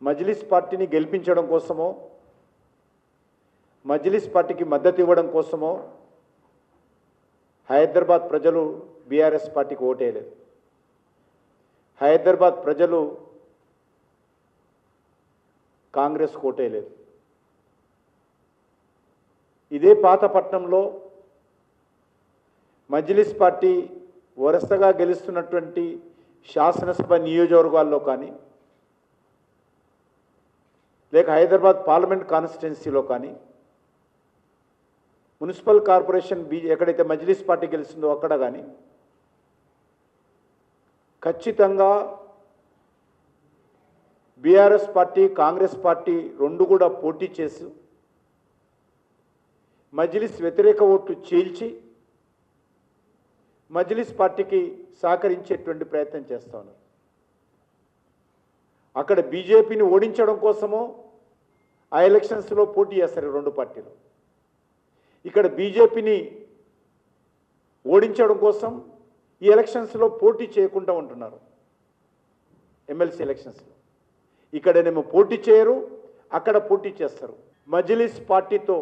మజ్లిస్ పార్టీని గెలిపించడం కోసమో మజ్లిస్ పార్టీకి మద్దతు ఇవ్వడం కోసమో హైదరాబాద్ ప్రజలు బీఆర్ఎస్ పార్టీకి ఓటేయలేదు. హైదరాబాద్ ప్రజలు కాంగ్రెస్ ఓటేయలేదు. ఇదే పాతపట్నంలో మజ్లిస్ పార్టీ వరుసగా గెలుస్తున్నటువంటి శాసనసభ నియోజకవర్గాల్లో కానీ లేక హైదరాబాద్ పార్లమెంట్ కాన్స్టిట్యున్సీలో కానీ మున్సిపల్ కార్పొరేషన్ ఎక్కడైతే మజ్లిస్ పార్టీ గెలుస్తుందో అక్కడ కానీ ఖచ్చితంగా బీఆర్ఎస్ పార్టీ కాంగ్రెస్ పార్టీ రెండు కూడా పోటీ చేసి మజ్లిస్ వ్యతిరేక ఓట్లు చీల్చి మజ్లిస్ పార్టీకి సహకరించేటువంటి ప్రయత్నం చేస్తూ ఉన్నారు. అక్కడ బీజేపీని ఓడించడం కోసమో ఆ ఎలక్షన్స్లో పోటీ చేస్తారు రెండు పార్టీలు. ఇక్కడ బీజేపీని ఓడించడం కోసం ఈ ఎలక్షన్స్లో పోటీ చేయకుండా ఉంటున్నారు. ఎమ్మెల్సీ ఎలక్షన్స్లో ఇక్కడనేమో పోటీ చేయరు, అక్కడ పోటీ చేస్తారు. మజ్లిస్ పార్టీతో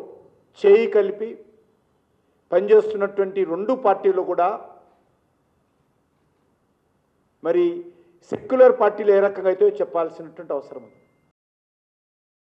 చేయి కలిపి పనిచేస్తున్నటువంటి రెండు పార్టీలు కూడా మరి సెక్యులర్ పార్టీలు ఏ రకంగా అయితే చెప్పాల్సినటువంటి అవసరం ఉంది.